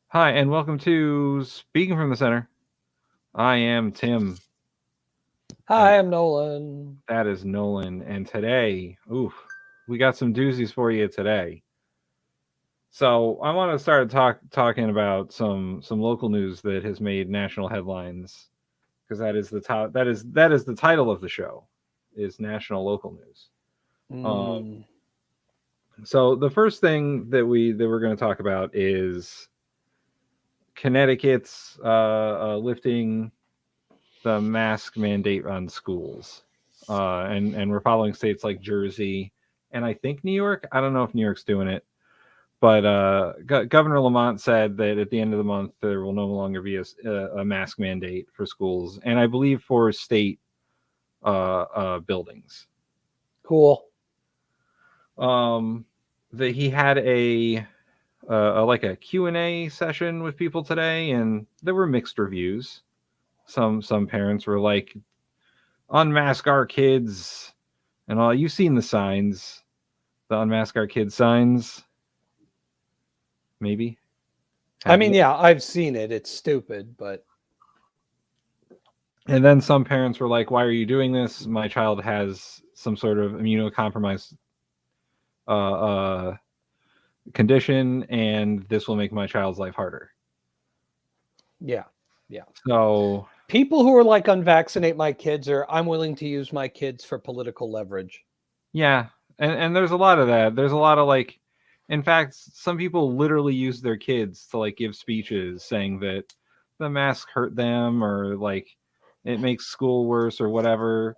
Hi, and welcome to Speaking from the Center. I am Tim, and Hi, I'm Nolan. that is Nolan. And today, we got some doozies for you today. So I want to start talking about some local news that has made national headlines because that is the top that is the title of the show is national local news. Um, Mm. so the first thing that we're going to talk about is Connecticut's lifting the mask mandate on schools, and we're following states like Jersey and I think New York. I don't know if New York's doing it, but Governor Lamont said that at the end of the month there will no longer be a mask mandate for schools, and I believe for state buildings. Cool. Um, that he had like a Q&A session with people today, and there were mixed reviews. Some parents were like, unmask our kids and all. You've seen the signs, the unmask our kids signs, maybe? I Have mean, you? yeah, I've seen it. It's stupid, but And then some parents were like, why are you doing this? My child has some sort of immunocompromised uh, condition, and this will make my child's life harder. yeah, yeah. So, People who are like, unvaccinate my kids, or I'm willing to use my kids for political leverage. yeah. And there's a lot of that. There's a lot of like, in fact, some people literally use their kids to like give speeches saying that the mask hurt them or like it makes school worse or whatever.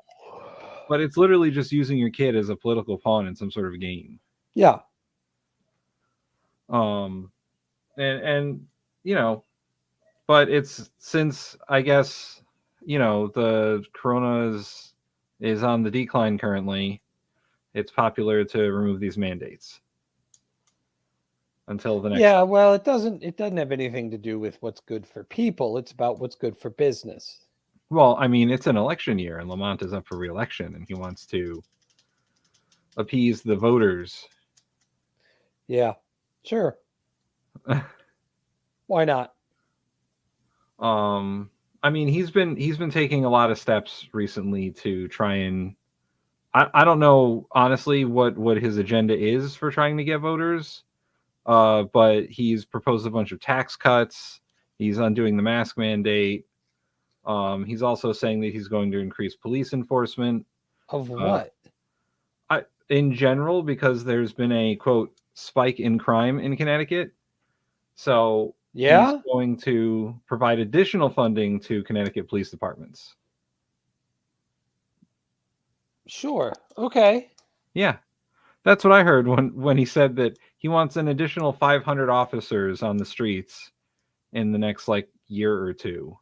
But it's literally just using your kid as a political pawn in some sort of game. Yeah. Um, and you know, but it's since I guess the corona is on the decline currently. It's popular to remove these mandates until the next. Yeah, well, it doesn't have anything to do with what's good for people. It's about what's good for business. Well, I mean, it's an election year, and Lamont is up for re-election, and he wants to appease the voters. Yeah. Sure. Why not? um, I mean, he's been taking a lot of steps recently to try and I don't know honestly what his agenda is for trying to get voters. But he's proposed a bunch of tax cuts. He's undoing the mask mandate. He's also saying that he's going to increase police enforcement. Of Uh, what? in general, because there's been a quote spike in crime in Connecticut. So he's Yeah? going to provide additional funding to Connecticut police departments. Sure. Okay. Yeah, that's what I heard when he said that he wants an additional 500 officers on the streets in the next like year or two.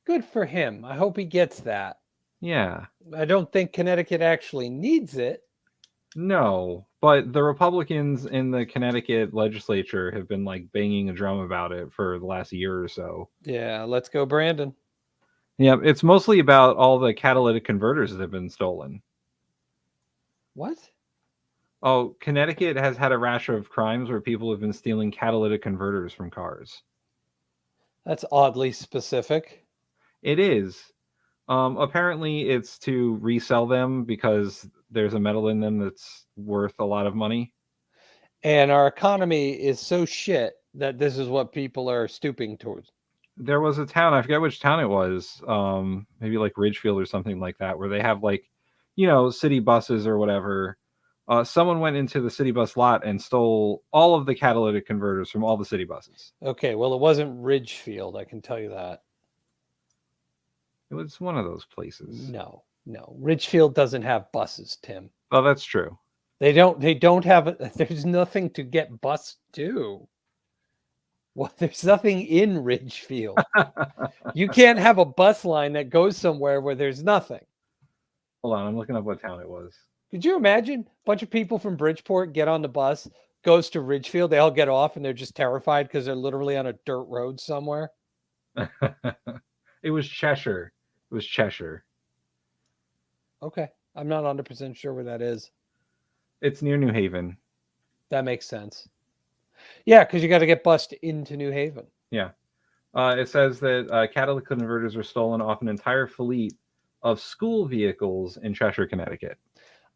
Good for him. I hope he gets that. Yeah. I don't think Connecticut actually needs it. No, but the Republicans in the Connecticut legislature have been like banging a drum about it for the last year or so. Yeah, let's go, Brandon. Yeah, it's mostly about all the catalytic converters that have been stolen. What? Oh, Connecticut has had a rash of crimes where people have been stealing catalytic converters from cars. That's oddly specific. It is. Apparently, it's to resell them because there's a metal in them that's worth a lot of money. And our economy is so shit that this is what people are stooping towards. There was a town, I forget which town it was, maybe like Ridgefield or something like that, where they have like, city buses or whatever. Someone went into the city bus lot and stole all of the catalytic converters from all the city buses. Okay, well, it wasn't Ridgefield, I can tell you that. It was one of those places. No, no. Ridgefield doesn't have buses, Tim. Oh, that's true. They don't have there's nothing to get bus to. Well, there's nothing in Ridgefield. You can't have a bus line that goes somewhere where there's nothing. Hold on, I'm looking up what town it was. Could you imagine a bunch of people from Bridgeport get on the bus, goes to Ridgefield, they all get off and they're just terrified because they're literally on a dirt road somewhere? It was Cheshire. It was Cheshire. Okay. I'm not 100% sure where that is. It's near New Haven. That makes sense. Yeah, because you got to get bussed into New Haven. Yeah. It says that catalytic converters were stolen off an entire fleet of school vehicles in Cheshire, Connecticut.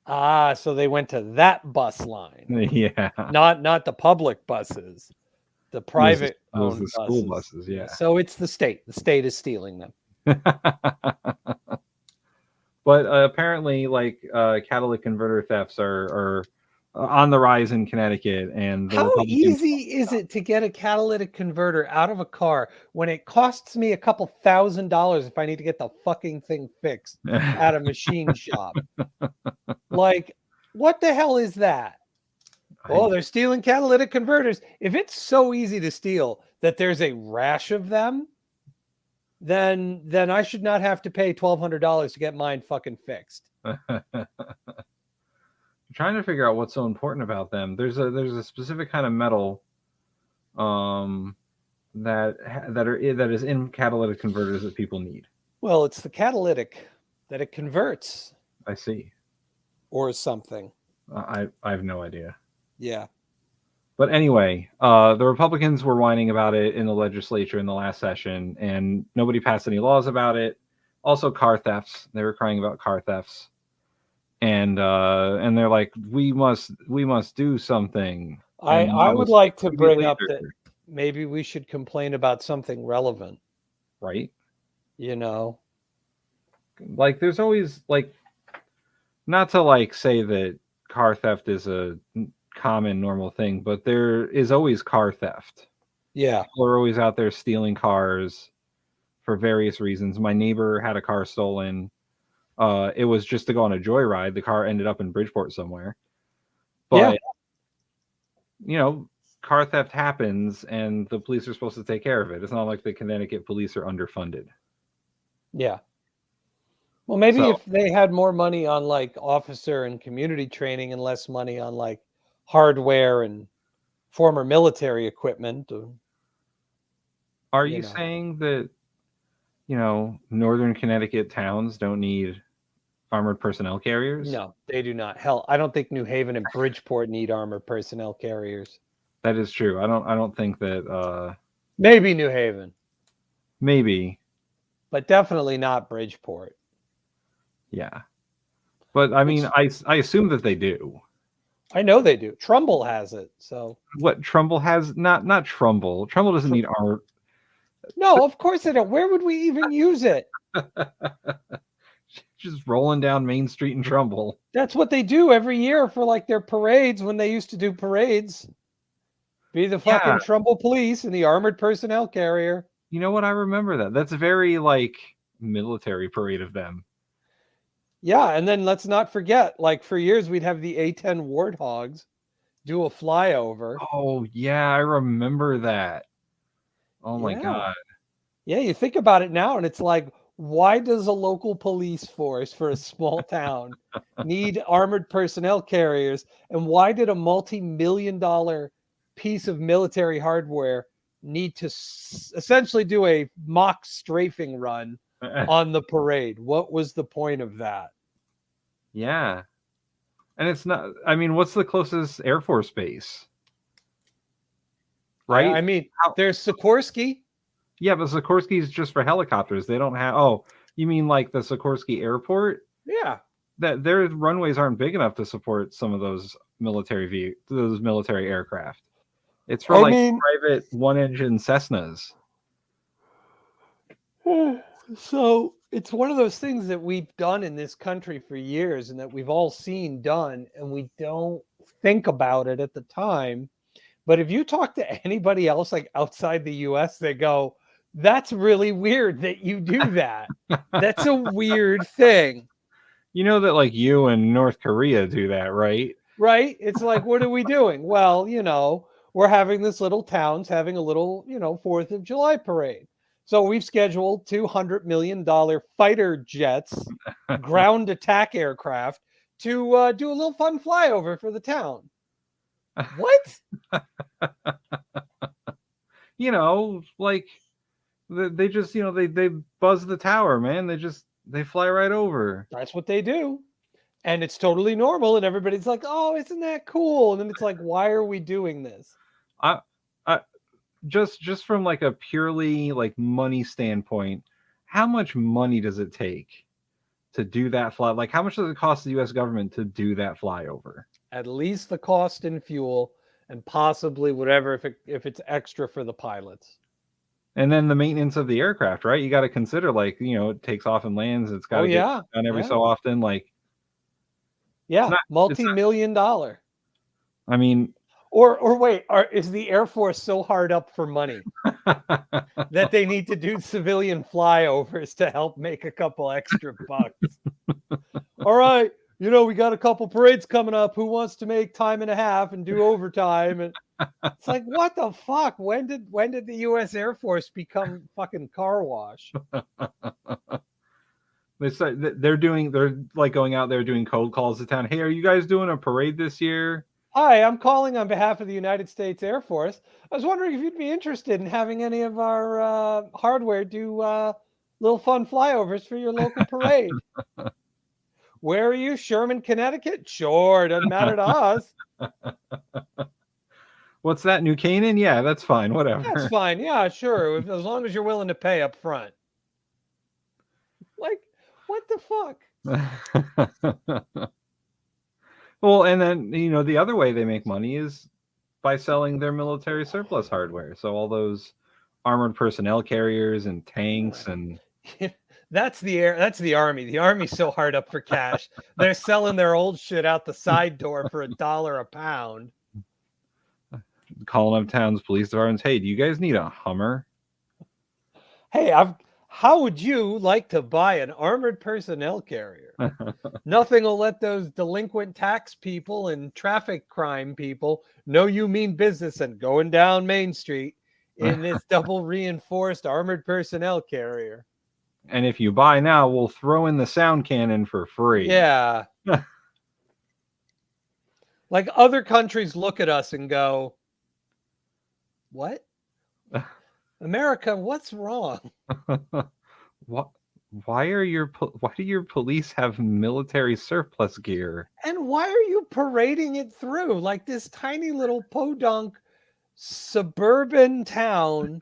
Ah, so they went to that bus line, Yeah. not the public buses, the private It was owned the school buses. buses, yeah. So it's the state. The state is stealing them. But apparently, like catalytic converter thefts are on the rise in Connecticut, and the How Republicans. easy is it to get a catalytic converter out of a car when it costs me a couple $1,000 if I need to get the fucking thing fixed at a machine shop? Like, what the hell is that? Oh, they're stealing catalytic converters. If it's so easy to steal that there's a rash of them, then I should not have to pay $1,200 to get mine fucking fixed. Trying to figure out what's so important about them. There's a specific kind of metal that is in catalytic converters that people need. Well, it's the catalytic that it converts. I see. Or something. I have no idea. Yeah. But anyway, the Republicans were whining about it in the legislature in the last session, and nobody passed any laws about it. Also, car thefts. They were crying about car thefts, and they're like, we must do something. I would like to bring up that maybe we should complain about something relevant. Right. You know, like there's always like, not to like say that car theft is a common normal thing, but there is always car theft. Yeah. People are always out there stealing cars for various reasons. My neighbor had a car stolen. It was just to go on a joyride. The car ended up in Bridgeport somewhere. But, you know, car theft happens and the police are supposed to take care of it. It's not like the Connecticut police are underfunded. Yeah. Well, maybe if they had more money on like officer and community training and less money on like hardware and former military equipment. Are you saying that, you know, northern Connecticut towns don't need armored personnel carriers? No, they do not. Hell, I don't think New Haven and Bridgeport need armored personnel carriers. That is true. I don't think that maybe New Haven. Maybe. But definitely not Bridgeport. Yeah. But I mean, I assume that they do. I know they do. Trumbull has it. So what Trumbull has? Not Trumbull. Trumbull doesn't need armor. No, of course they don't. Where would we even use it? Just rolling down Main Street in Trumbull. That's what they do every year for like their parades when they used to do parades. Be the fucking Trumbull Police and the armored personnel carrier. You know what? I remember that. That's a very like military parade of them. Yeah, and then let's not forget, like for years we'd have the A-10 Warthogs do a flyover. Oh yeah, I remember that. Oh my God. Yeah, you think about it now and it's like, why does a local police force for a small town need armored personnel carriers? And why did a multi-million-dollar piece of military hardware need to essentially do a mock strafing run on the parade? What was the point of that? Yeah. And it's not, I mean, what's the closest Air Force base? Right? I mean, there's Sikorsky. Yeah, but Sikorsky is just for helicopters. They don't have, oh, you mean like the Sikorsky airport? Yeah. That their runways aren't big enough to support some of those military aircraft. It's for private one-engine Cessnas. So it's one of those things that we've done in this country for years and that we've all seen done, and we don't think about it at the time. But if you talk to anybody else like outside the US, they go, that's really weird that you do that. That's a weird thing. You know that like you and North Korea do that, right? Right? It's like, what are we doing? Well, you know, we're having this little town's having a little, you know, 4th of July parade. So we've scheduled $200 million fighter jets, ground attack aircraft to do a little fun flyover for the town. What? You know, like they just, you know, they buzz the tower, man. They fly right over. That's what they do. And it's totally normal. And everybody's like, oh, isn't that cool? And then it's like, why are we doing this? I, I just from like a purely like money standpoint, how much money does it take to do that fly? Like, how much does it cost the U.S. government to do that flyover? At least the cost in fuel and possibly whatever if it's extra for the pilots. And then the maintenance of the aircraft, right? You got to consider, like, it takes off and lands. It's got Oh to get yeah, done every yeah, so often. Like, it's yeah. not. It's Multi-million dollar. not. I mean, Or wait, is the Air Force so hard up for money that they need to do civilian flyovers to help make a couple extra bucks? All right, we got a couple parades coming up. Who wants to make time and a half and do overtime? And it's like, what the fuck? When did the U.S. Air Force become fucking car wash? they're like going out there doing cold calls to town. Hey, are you guys doing a parade this year? Hi, I'm calling on behalf of the United States Air Force. I was wondering if you'd be interested in having any of our hardware do little fun flyovers for your local parade. Where are you? Sherman, Connecticut? Sure, doesn't matter to us. What's that? New Canaan? Yeah, that's fine. That's Whatever. fine. Yeah, sure. As long as you're willing to pay up front. Like, what the fuck? Well, and then the other way they make money is by selling their military surplus hardware. So all those armored personnel carriers and tanks and That's the army. The army's so hard up for cash. They're selling their old shit out the side door for $1 a pound. calling up towns police departments. Hey, do you guys need a Hummer? Hey, how would you like to buy an armored personnel carrier? Nothing will let those delinquent tax people and traffic crime people know you mean business and going down Main Street in this double reinforced armored personnel carrier. And if you buy now, we'll throw in the sound cannon for free. Yeah. Like other countries look at us and go, what? America, what's wrong? What? Why do your police have military surplus gear? And why are you parading it through like this tiny little podunk suburban town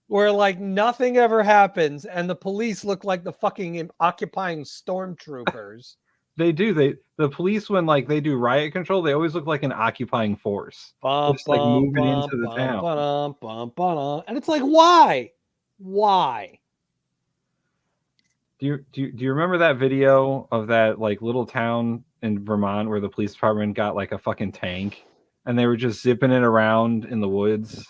where like nothing ever happens and the police look like the fucking occupying stormtroopers? They do. The police, when like they do riot control, they always look like an occupying force. Just like moving into the town. And it's like, why? Why? Do you remember that video of that like little town in Vermont where the police department got like a fucking tank and they were just zipping it around in the woods?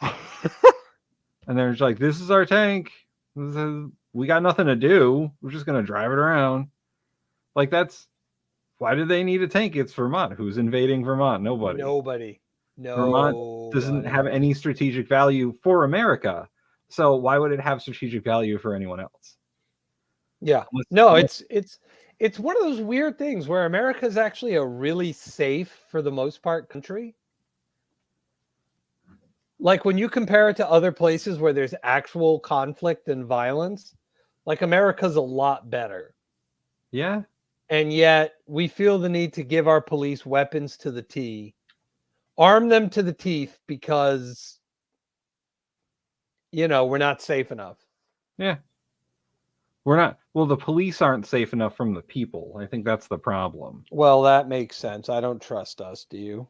And they're just like, "This is our tank. We got nothing to do. We're just gonna drive it around." Like why do they need a tank? It's Vermont. Who's invading Vermont? Nobody. Nobody. Vermont doesn't have any strategic value for America. So why would it have strategic value for anyone else? Yeah. No, it's one of those weird things where America is actually a really safe, for the most part, country. Like when you compare it to other places where there's actual conflict and violence, like America's a lot better. Yeah. And yet we feel the need to give our police weapons to the T, arm them to the teeth because, we're not safe enough. Yeah. We're not. Well, the police aren't safe enough from the people. I think that's the problem. Well, that makes sense. I don't trust us. Do you?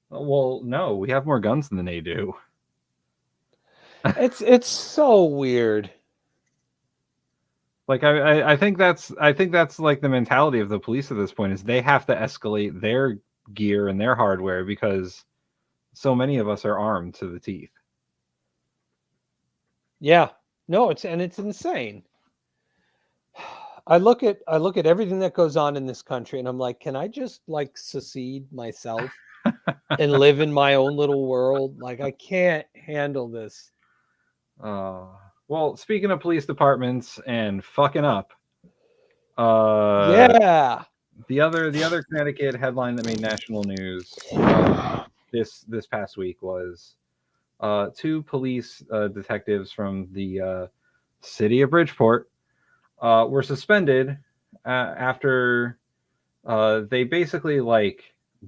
Well, no, we have more guns than they do. It's so weird. Like I think that's like the mentality of the police at this point is they have to escalate their gear and their hardware because so many of us are armed to the teeth. Yeah. No, it's insane. I look at everything that goes on in this country and I'm like, can I just like secede myself and live in my own little world? Like I can't handle this. Well, speaking of police departments and fucking up, yeah. The other Connecticut headline that made national news this past week was 2 police detectives from the city of Bridgeport were suspended after they basically like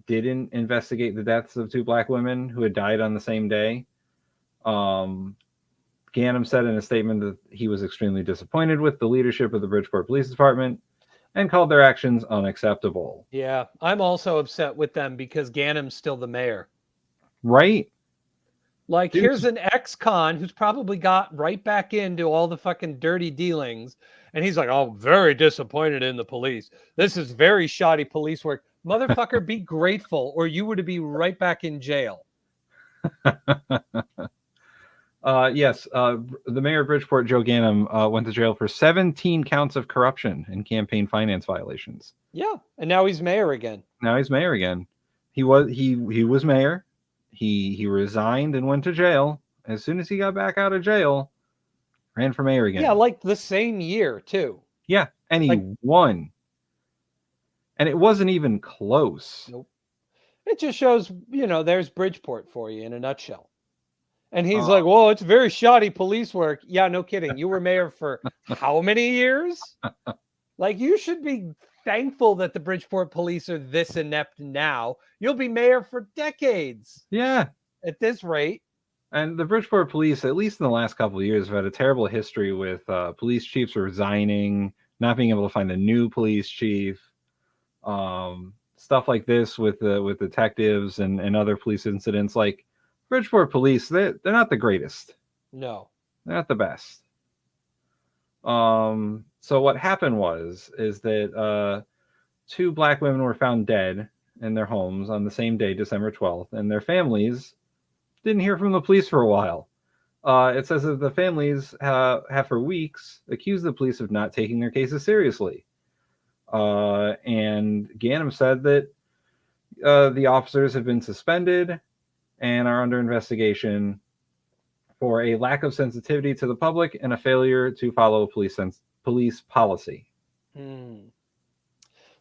didn't investigate the deaths of 2 black women who had died on the same day. Ganem said in a statement that he was extremely disappointed with the leadership of the Bridgeport Police Department and called their actions unacceptable. Yeah, I'm also upset with them because Ganem's still the mayor. Right? Like, Dude. here's an ex-con who's probably got right back into all the fucking dirty dealings. And he's like, oh, very disappointed in the police. This is very shoddy police work. Motherfucker, be grateful or you would be right back in jail. Yes, the mayor of Bridgeport, Joe Ganem, went to jail for 17 counts of corruption and campaign finance violations. Yeah, and now he's mayor again. Now he's mayor again. He was mayor. He resigned and went to jail. As soon as he got back out of jail, ran for mayor again. Yeah, like the same year too. Yeah, and he won. And it wasn't even close. Nope. It just shows, there's Bridgeport for you in a nutshell. And he's like, well, it's very shoddy police work. Yeah, no kidding. You were mayor for how many years? Like, you should be thankful that the Bridgeport police are this inept now. You'll be mayor for decades. Yeah. At this rate. And the Bridgeport police, at least in the last couple of years, have had a terrible history with police chiefs resigning, not being able to find a new police chief, stuff like this with detectives and other police incidents. Like, Bridgeport police, they're not the greatest. No. They're not the best. So what happened is that 2 black women were found dead in their homes on the same day, December 12th, and their families didn't hear from the police for a while. It says that the families have for weeks accused the police of not taking their cases seriously. And Ganem said that the officers have been suspended and are under investigation for a lack of sensitivity to the public and a failure to follow police policy.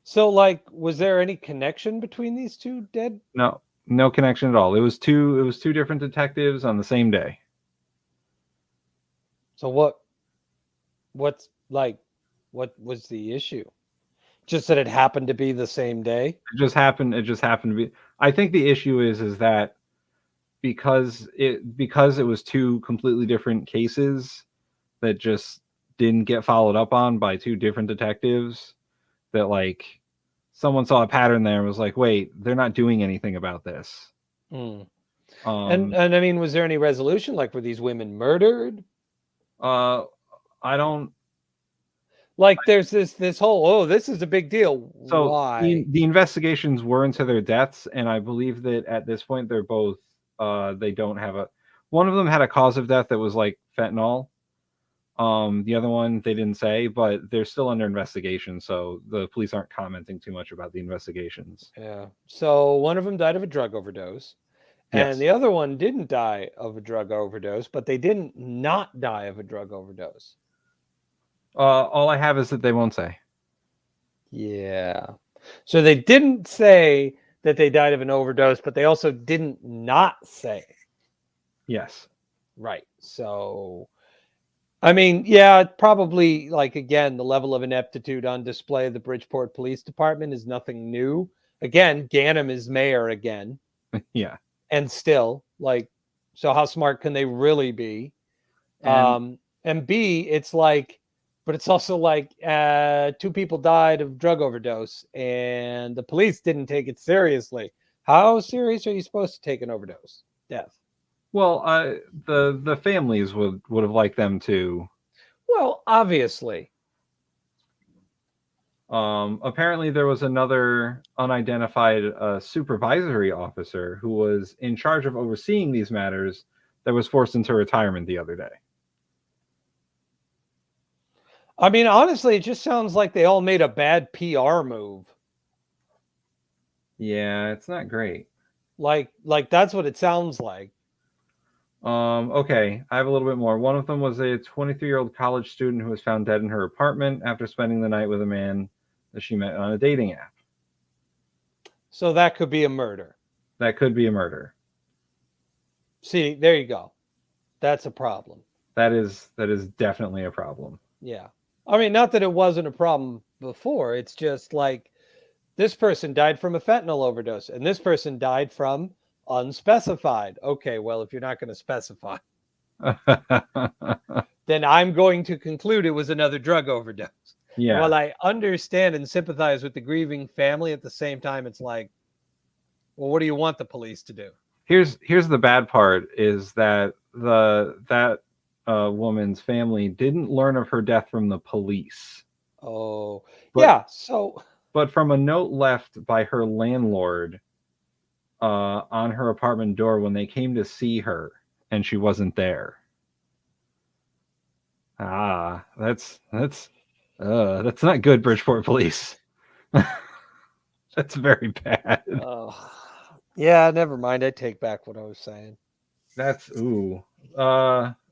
So, like, was there any connection between these 2 dead? No connection at all. It was two different detectives on the same day. So what was the issue? Just that it happened to be the same day? It just happened to be. I think the issue is that because it was 2 completely different cases that just didn't get followed up on by 2 different detectives, that like someone saw a pattern there and was like, wait, they're not doing anything about this. And I mean, was there any resolution? Like, were these women murdered? I don't. Like, there's this whole, this is a big deal. So why? The investigations were into their deaths, and I believe that at this point they're both they don't have one of them had a cause of death that was like fentanyl. The other one they didn't say, but they're still under investigation, so the police aren't commenting too much about the investigations. Yeah. So one of them died of a drug overdose, and the other one didn't die of a drug overdose, but they didn't not die of a drug overdose. All I have is that they won't say. Yeah. So they didn't say that they died of an overdose, but they also didn't not say. Yes. Right. So, I mean, yeah, probably, like, again, the level of ineptitude on display of the Bridgeport Police Department is nothing new. Again, Ganem is mayor again. Yeah. And still, like, so how smart can they really be? And B, it's like, but it's also like 2 people died of drug overdose and the police didn't take it seriously. How serious are you supposed to take an overdose death? Well, the families would have liked them to. Well, obviously. Apparently there was another unidentified supervisory officer who was in charge of overseeing these matters that was forced into retirement the other day. I mean, honestly, it just sounds like they all made a bad PR move. Yeah, it's not great. Like that's what it sounds like. Okay, I have a little bit more. One of them was a 23-year-old college student who was found dead in her apartment after spending the night with a man that she met on a dating app. So that could be a murder. That could be a murder. See, there you go. That's a problem. That is definitely a problem. Yeah. I mean, not that it wasn't a problem before. It's just like This person died from a fentanyl overdose, and this person died from unspecified. Okay, well, if you're not going to specify, then I'm going to conclude it was another drug overdose. Yeah. And while I understand and sympathize with the grieving family, at the same time, it's like, well, what do you want the police to do? Here's the bad part is that that woman's family didn't learn of her death from the police. Oh, But- yeah. So, but from a note left by her landlord on her apartment door when they came to see her and she wasn't there. Ah, that's not good, Bridgeport Police. That's very bad. yeah, never mind. I take back what I was saying. That's ooh.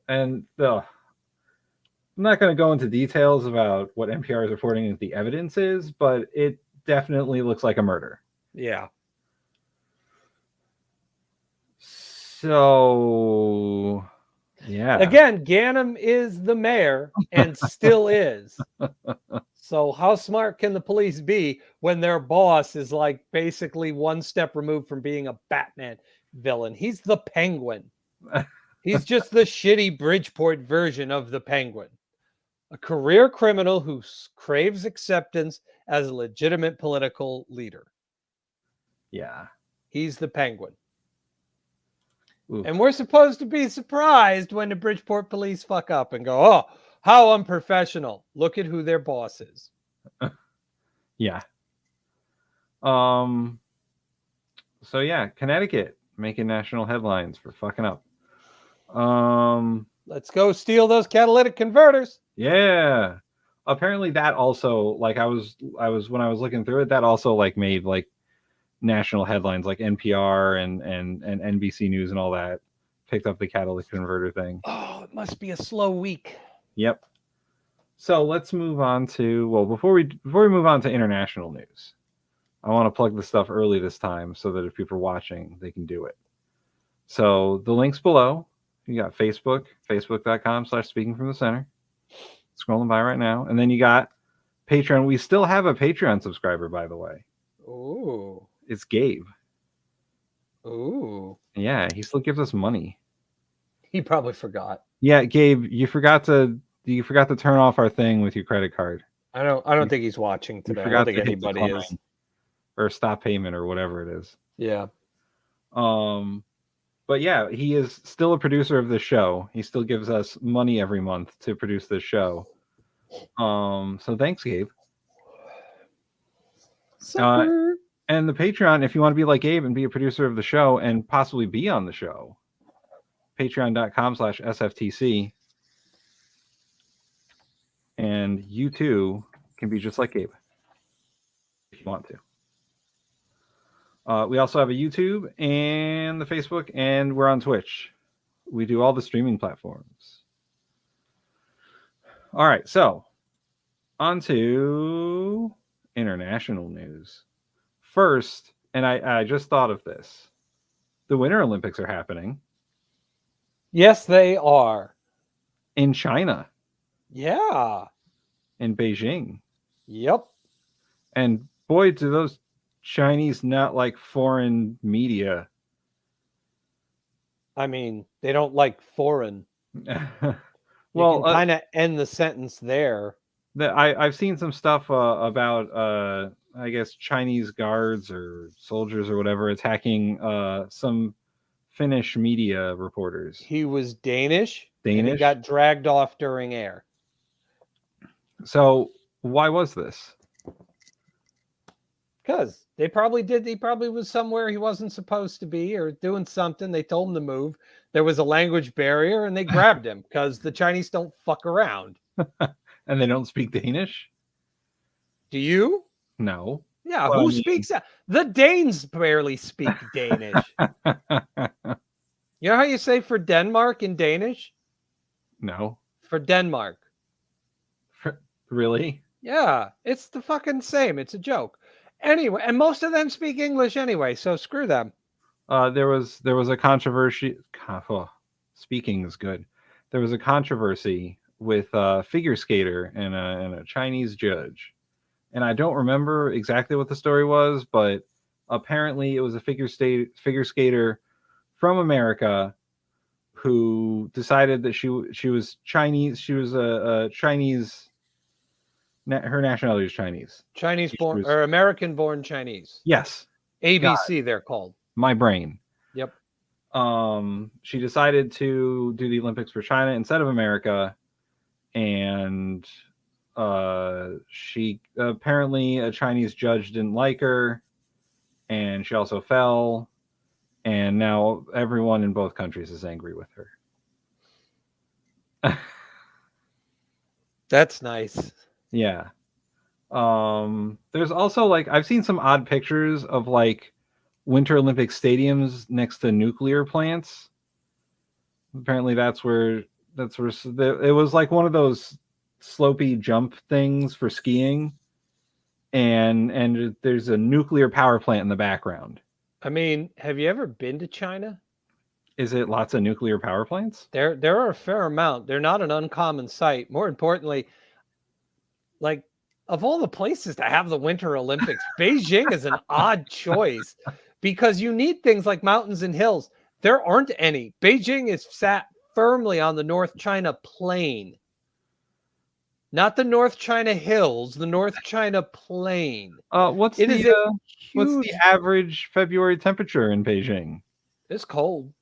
And I'm not going to go into details about what NPR is reporting that the evidence is, but it definitely looks like a murder. Yeah. So, yeah. Again, Ganem is the mayor and still is. So how smart can the police be when their boss is like basically one step removed from being a Batman villain? He's the Penguin. He's just the shitty Bridgeport version of the Penguin. A career criminal who craves acceptance as a legitimate political leader. Yeah. He's the Penguin. Oof. And we're supposed to be surprised when the Bridgeport police fuck up and go, oh, how unprofessional. Look at who their boss is. Yeah. So yeah, Connecticut making national headlines for fucking up. Let's go steal those catalytic converters. Yeah. Apparently that also, like, I was when I was looking through it, that also like made like national headlines, like NPR and NBC News and all that picked up the catalytic converter thing. Oh, it must be a slow week. Yep. So let's move on to, well, before we move on to international news, I want to plug the stuff early this time so that if people are watching, they can do it. So the links below, you got Facebook, facebook.com/speaking from the center. Scrolling by right now. And then you got Patreon. We still have a Patreon subscriber, by the way. Ooh. It's Gabe. Ooh. Yeah, he still gives us money. He probably forgot. Yeah, Gabe, you forgot to turn off our thing with your credit card. I don't think he's watching today. I don't think anybody is. Or stop payment or whatever it is. Yeah. But yeah, he is still a producer of the show. He still gives us money every month to produce this show. So thanks, Gabe. And the Patreon, if you want to be like Gabe and be a producer of the show and possibly be on the show, patreon.com/SFTC. And you too can be just like Gabe if you want to. We also have a YouTube and the Facebook, and we're on Twitch. We do all the streaming platforms. All right, so on to international news. First, and I just thought of this. The Winter Olympics are happening. Yes, they are. In China. Yeah. In Beijing. Yep. And boy, do those Chinese not like foreign media. I mean, they don't like foreign. Well, kind of end the sentence there. I've seen some stuff about I guess Chinese guards or soldiers or whatever attacking some Finnish media reporters. He was Danish. And he got dragged off during air. So why was this? Because he probably was somewhere he wasn't supposed to be or doing something. They told him to move. There was a language barrier and they grabbed him because the Chinese don't fuck around. And they don't speak Danish? Do you? No. Yeah, well, who speaks that? The Danes barely speak Danish. You know how you say for Denmark in Danish? No. For Denmark. Really? Yeah, it's the fucking same. It's a joke. Anyway, and most of them speak English anyway, so screw them. There was a controversy. Oh, speaking is good. There was a controversy with a figure skater and a Chinese judge and I don't remember exactly what the story was, but apparently it was a figure skater from America who decided that she was Chinese. She was a Chinese. Her nationality is Chinese. Chinese She born was, or American born Chinese. yes, ABC, they're called. my brain. Yep. She decided to do the Olympics for China instead of America, and she apparently a Chinese judge didn't like her, and she also fell, and now everyone in both countries is angry with her. That's nice. Yeah. There's also like I've seen some odd pictures of like Winter Olympic stadiums next to nuclear plants. Apparently it was like one of those slopey jump things for skiing, and there's a nuclear power plant in the background. I mean, have you ever been to China? Is it lots of nuclear power plants? There are a fair amount. They're not an uncommon sight. More importantly, like of all the places to have the Winter Olympics, Beijing is an odd choice because you need things like mountains and hills. There aren't any. Beijing is sat firmly on the North China Plain. Not the North China Hills, the North China Plain. What's It is what's the average February temperature in Beijing? It's cold.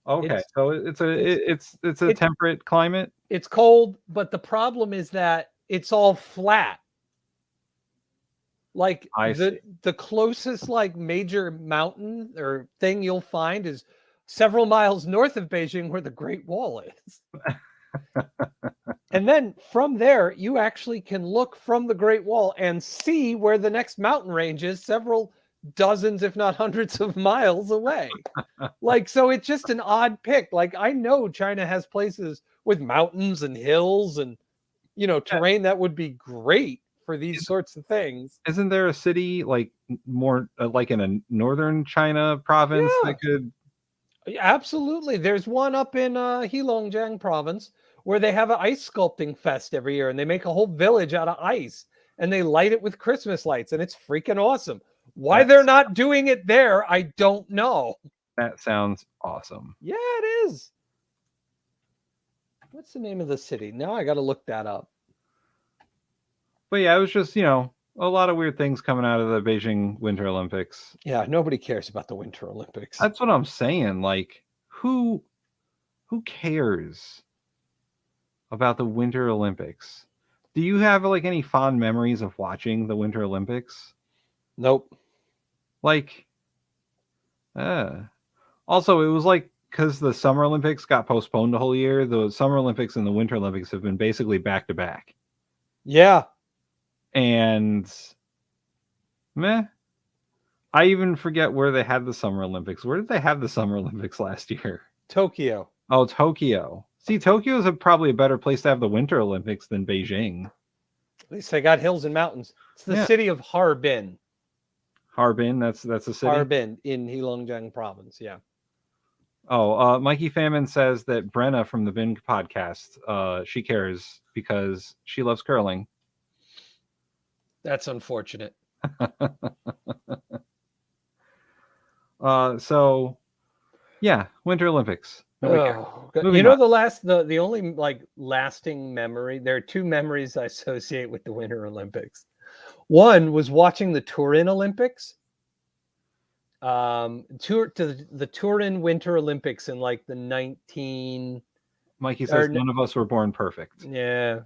Okay, so it's a temperate climate. It's cold, but the problem is that it's all flat. Like the closest like major mountain or thing you'll find is several miles north of Beijing where the Great Wall is. And then from there, you actually can look from the Great Wall and see where the next mountain range is several dozens, if not hundreds of miles away. Like, so it's just an odd pick. Like, I know China has places with mountains and hills and, you know, terrain that would be great for these sorts of things. Isn't there a city like more like in a northern China province that could? Absolutely. There's one up in Heilongjiang province where they have an ice sculpting fest every year and they make a whole village out of ice and they light it with Christmas lights and it's freaking awesome. Why they're not doing it there, I don't know. That sounds awesome. Yeah, it is. What's the name of the city? Now I got to look that up. But yeah, it was just, you know, a lot of weird things coming out of the Beijing Winter Olympics. Yeah, nobody cares about the Winter Olympics. That's what I'm saying. Like, who cares about the Winter Olympics? Do you have like any fond memories of watching the Winter Olympics? Nope. Like, also it was like because the Summer Olympics got postponed a whole year. The Summer Olympics and the Winter Olympics have been basically back to back. Yeah. And I even forget where they had the Summer Olympics. Where did they have the Summer Olympics last year? Tokyo. Oh, Tokyo. See, Tokyo is probably a better place to have the Winter Olympics than Beijing. At least they got hills and mountains. It's the city of Harbin. Harbin, that's a city? Harbin in Heilongjiang province, yeah. Oh, Mikey Famine says that Brenna from the Bin podcast, she cares because she loves curling. That's unfortunate. So yeah, Winter Olympics. You know, the only like lasting memory, there are two memories I associate with the Winter Olympics. One was watching the Turin Olympics. The Turin Winter Olympics in like the 19 Mikey says none of us were born perfect. Yeah.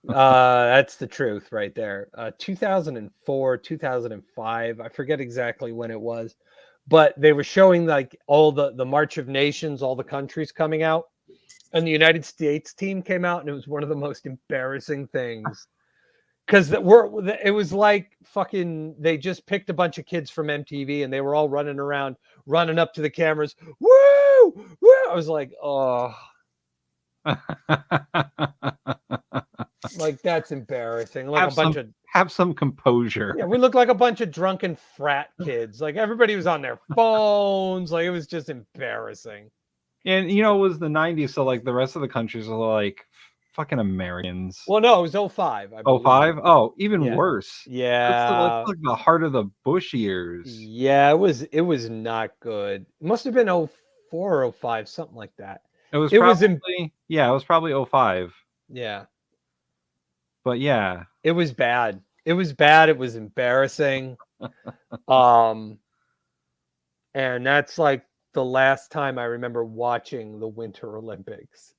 That's the truth right there. 2004, 2005, I forget exactly when it was, but they were showing like all the March of Nations, all the countries coming out, and the United States team came out, and it was one of the most embarrassing things because it was like fucking they just picked a bunch of kids from MTV and they were all running around, running up to the cameras. Woo! Woo! I was like, oh. Like, that's embarrassing. Like have some composure. Yeah, we look like a bunch of drunken frat kids. Like, everybody was on their phones. Like, it was just embarrassing. And you know, it was the 90s, so like the rest of the countries were like Fucking Americans. Well, no, it was 05. I believe. 05? Oh, even Yeah. worse. Yeah. That's like the heart of the Bush years. Yeah, it was not good. It must have been 04 or 05, something like that. It was It probably it was probably 05. Yeah. But yeah. It was bad. It was bad. It was embarrassing. And that's like the last time I remember watching the Winter Olympics.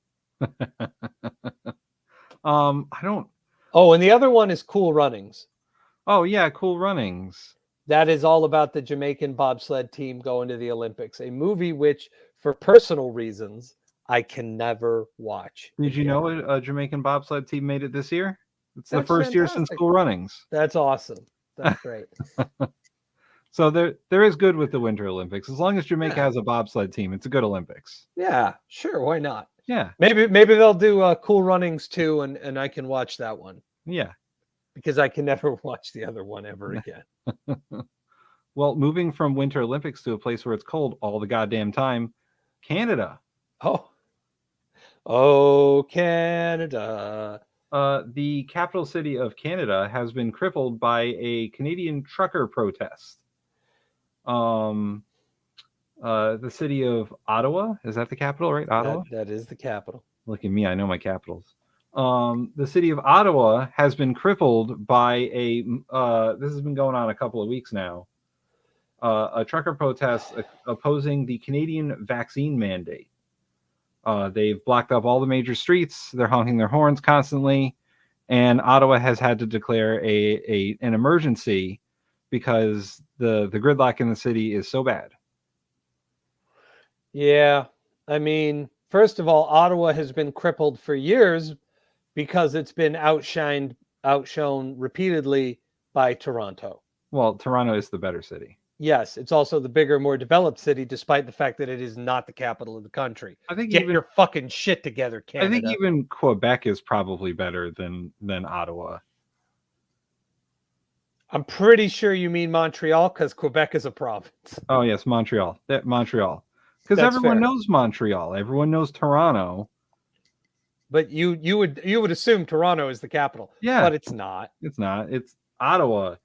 I don't. Oh, and the other one is Cool Runnings. Oh yeah, Cool Runnings. That is all about the Jamaican bobsled team going to the Olympics. A movie which, for personal reasons, I can never watch. Did you know a Jamaican bobsled team made it this year? It's the That's first year since fantastic. Cool Runnings. That's awesome. That's great. So there is good with the Winter Olympics. As long as Jamaica has a bobsled team, it's a good Olympics. Yeah, sure. Why not? Yeah. Maybe they'll do Cool Runnings too, and I can watch that one. Yeah. Because I can never watch the other one ever again. Well, moving from Winter Olympics to a place where it's cold all the goddamn time, Canada. Oh, Canada. The capital city of Canada has been crippled by a Canadian trucker protest. The city of Ottawa, is that the capital, right? Ottawa? That is the capital. Look at me, I know my capitals. The city of Ottawa has been crippled by this has been going on a couple of weeks now. A trucker protest opposing the Canadian vaccine mandate. They've blocked up all the major streets. They're honking their horns constantly, and Ottawa has had to declare an emergency because the gridlock in the city is so bad. Yeah, I mean, first of all, Ottawa has been crippled for years because it's been outshone repeatedly by Toronto. Well, Toronto is the better city. Yes, it's also the bigger, more developed city, despite the fact that it is not the capital of the country. I think Get your fucking shit together, Canada. I think even Quebec is probably better than Ottawa. I'm pretty sure you mean Montreal because Quebec is a province. Oh yes, Montreal. Montreal. Because everyone knows Montreal. Everyone knows Toronto. But you would assume Toronto is the capital. Yeah. But it's not. It's not. It's Ottawa.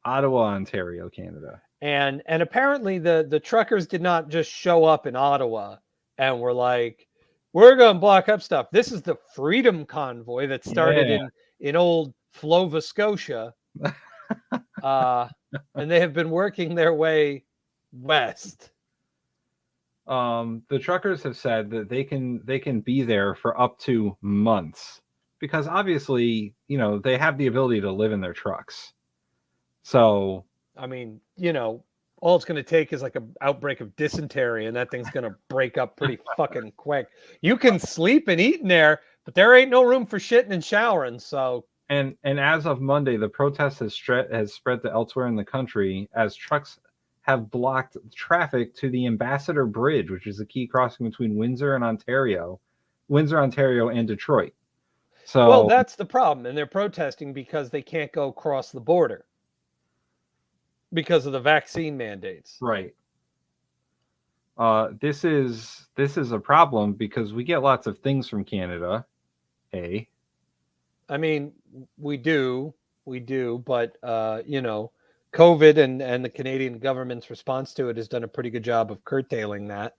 Ottawa, Ontario, Canada. And apparently the truckers did not just show up in Ottawa and were like, we're going to block up stuff. This is the Freedom Convoy that started in old Nova Scotia. And they have been working their way west. The truckers have said that they can be there for up to months because obviously, they have the ability to live in their trucks. So, I mean, all it's going to take is like an outbreak of dysentery and that thing's going to break up pretty fucking quick. You can sleep and eat in there, but there ain't no room for shitting and showering. So, and as of Monday, the protest has spread to elsewhere in the country as trucks have blocked traffic to the Ambassador Bridge, which is a key crossing between Windsor, Ontario, and Detroit. So, well, that's the problem. And they're protesting because they can't go across the border because of the vaccine mandates. Right. This is a problem because we get lots of things from Canada. I mean, we do, but COVID and the Canadian government's response to it has done a pretty good job of curtailing that.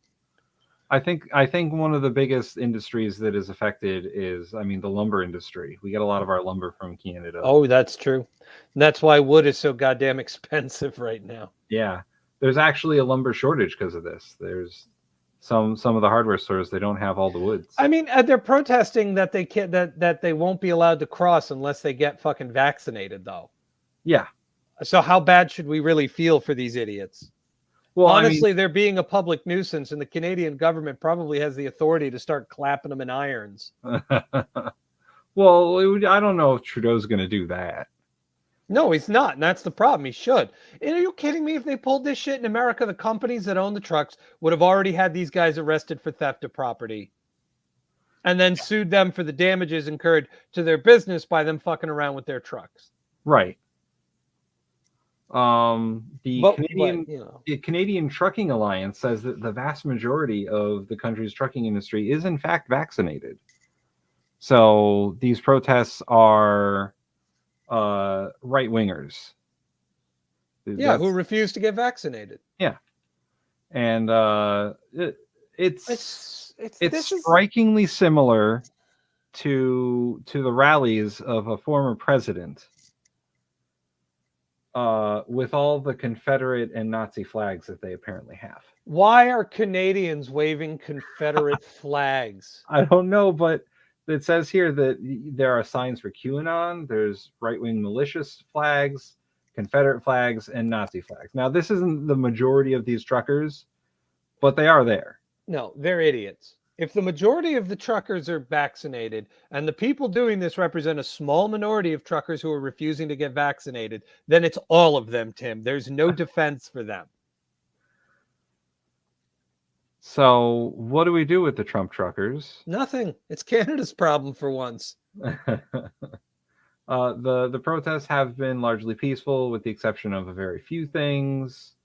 I think one of the biggest industries that is affected is, the lumber industry. We get a lot of our lumber from Canada. Oh, that's true. And that's why wood is so goddamn expensive right now. Yeah. There's actually a lumber shortage because of this. There's some of the hardware stores, they don't have all the woods. I mean, they're protesting that they can't, that they won't be allowed to cross unless they get fucking vaccinated, though. Yeah. So how bad should we really feel for these idiots? Well, honestly, they're being a public nuisance, and the Canadian government probably has the authority to start clapping them in irons. Well, I don't know if Trudeau's going to do that. No, he's not, and that's the problem. He should. And are you kidding me? If they pulled this shit in America, the companies that own the trucks would have already had these guys arrested for theft of property and then sued them for the damages incurred to their business by them fucking around with their trucks. Right. The Canadian Trucking Alliance says that the vast majority of the country's trucking industry is in fact vaccinated. So these protests are right wingers. Yeah, who refuse to get vaccinated. Yeah, and it's this is strikingly similar to the rallies of a former president, with all the Confederate and Nazi flags that they apparently have. why are Canadians waving Confederate flags? I don't know, but it says here that there are signs for QAnon. There's right-wing malicious flags, Confederate flags, and Nazi flags. Now, this isn't the majority of these truckers, but they are there. No, they're idiots. If the majority of the truckers are vaccinated and the people doing this represent a small minority of truckers who are refusing to get vaccinated, then it's all of them, Tim. There's no defense for them. So, what do we do with the Trump truckers? Nothing. It's Canada's problem for once. The protests have been largely peaceful, with the exception of a very few things.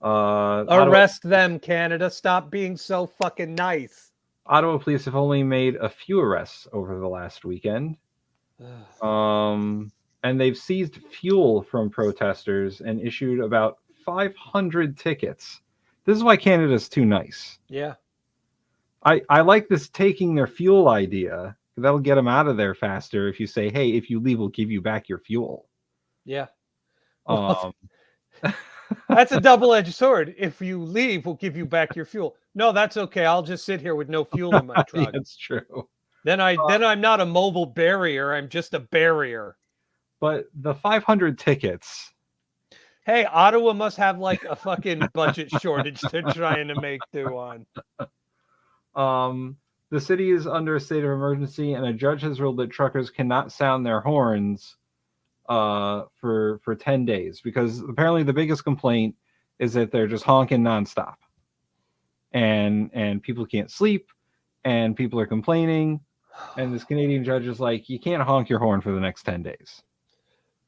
Arrest them, Canada. Stop being so fucking nice. Ottawa police have only made a few arrests over the last weekend. And they've seized fuel from protesters and issued about 500 tickets. This is why Canada's too nice. Yeah. I like this taking their fuel idea. That'll get them out of there faster if you say, hey, if you leave, we'll give you back your fuel. Yeah. That's a double-edged sword. If you leave, we'll give you back your fuel. No, that's okay. I'll just sit here with no fuel in my truck. That's true. Then I'm not a mobile barrier. I'm just a barrier. But the 500 tickets. Hey, Ottawa must have like a fucking budget shortage they're trying to make do on. The city is under a state of emergency, and a judge has ruled that truckers cannot sound their horns for 10 days, because apparently the biggest complaint is that they're just honking nonstop, and people can't sleep, and people are complaining, and this Canadian judge is like, you can't honk your horn for the next 10 days.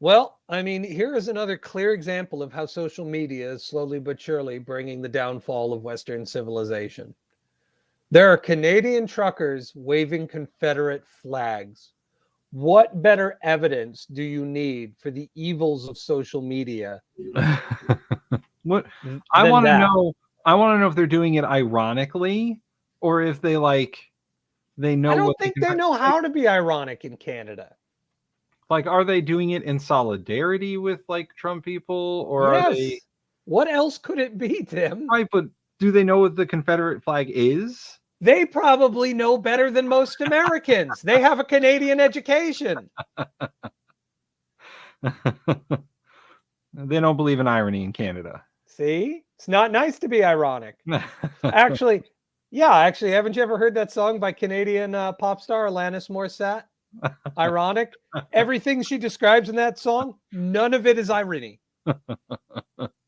Well, I mean, here is another clear example of how social media is slowly but surely bringing the downfall of Western civilization. There are Canadian truckers waving Confederate flags. What better evidence do you need for the evils of social media? What I want to know if they're doing it ironically, or if they know. I don't think they know how to be ironic in Canada. Like, are they doing it in solidarity with like Trump people, or yes. Are they? What else could it be, Tim? Right, but do they know what the Confederate flag is? They probably know better than most Americans. They have a Canadian education. They don't believe in irony in Canada. See? It's not nice to be ironic. Actually, haven't you ever heard that song by Canadian pop star Alanis Morissette? Ironic. Everything she describes in that song, none of it is irony.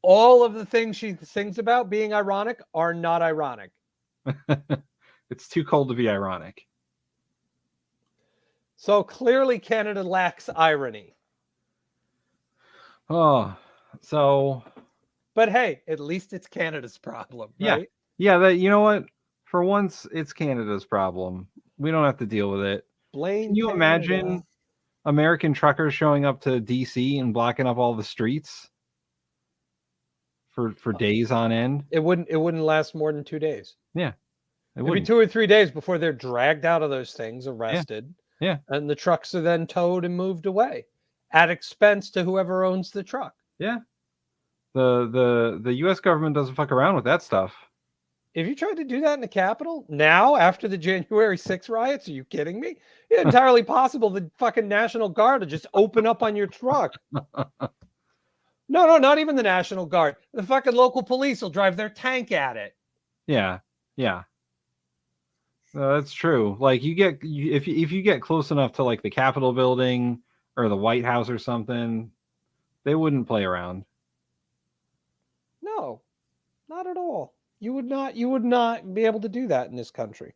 All of the things she sings about being ironic are not ironic. It's too cold to be ironic. So clearly Canada lacks irony. Oh, so. But hey, at least it's Canada's problem, right? Yeah. You know what? For once, it's Canada's problem. We don't have to deal with it. Blame. Can you imagine American truckers showing up to DC and blocking up all the streets for days on end? It wouldn't last more than 2 days. Yeah. It'd be 2 or 3 days before they're dragged out of those things, arrested. Yeah. And the trucks are then towed and moved away at expense to whoever owns the truck. Yeah. The US government doesn't fuck around with that stuff. If you tried to do that in the Capitol now, after the January 6th riots, are you kidding me? It's entirely possible the fucking National Guard will just open up on your truck. No, not even the National Guard. The fucking local police will drive their tank at it. Yeah. That's true. Like, if you get close enough to like the Capitol building or the White House or something, they wouldn't play around. No, not at all. You would not be able to do that in this country.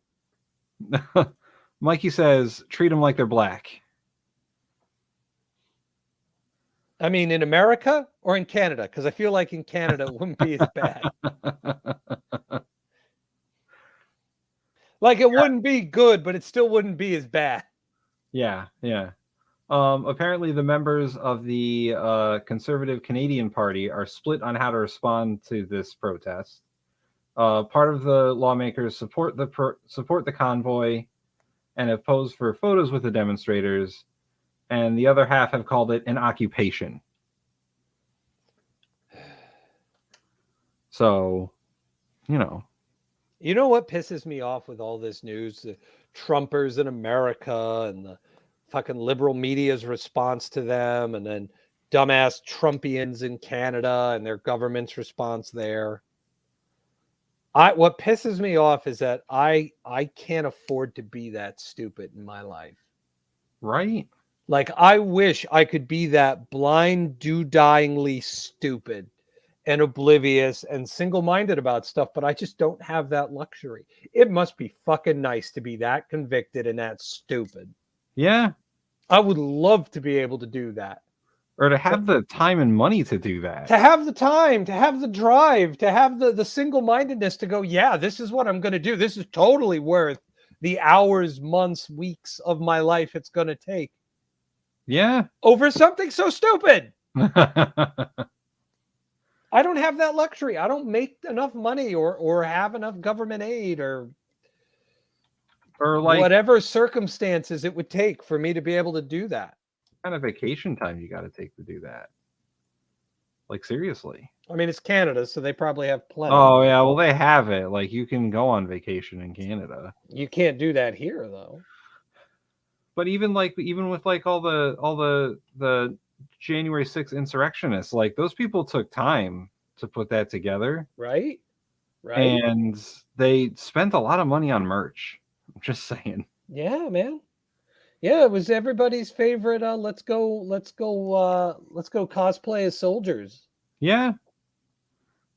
Mikey says, treat them like they're black. I mean, in America or in Canada? Because I feel like in Canada it wouldn't be as bad. Like, it wouldn't be good, but it still wouldn't be as bad. Yeah, yeah. Apparently, the members of the conservative Canadian Party are split on how to respond to this protest. Part of the lawmakers support the convoy and have posed for photos with the demonstrators, and the other half have called it an occupation. So, you know, You know what pisses me off with all this news? The Trumpers in America and the fucking liberal media's response to them, and then dumbass Trumpians in Canada and their government's response there. What pisses me off is that I can't afford to be that stupid in my life. right? Like, I wish I could be that blind, do-dyingly stupid and oblivious and single-minded about stuff, but I just don't have that luxury. It must be fucking nice to be that convicted and that stupid. Yeah. I would love to be able to do that. Or to have the time and money to do that. To have the time, to have the drive, to have the single-mindedness to go, yeah, this is what I'm going to do. This is totally worth the hours, months, weeks of my life it's going to take. Yeah. Over something so stupid. I don't have that luxury. I don't make enough money or have enough government aid or like whatever circumstances it would take for me to be able to do that. Kind of vacation time you got to take to do that. Like, seriously. I mean, it's Canada, so they probably have plenty. Oh, yeah. Well, they have it. Like, you can go on vacation in Canada. You can't do that here, though. But even with like all the January 6th insurrectionists, like, those people took time to put that together. Right. And they spent a lot of money on merch. I'm just saying. Yeah, man. Yeah, it was everybody's favorite. Let's go cosplay as soldiers. Yeah.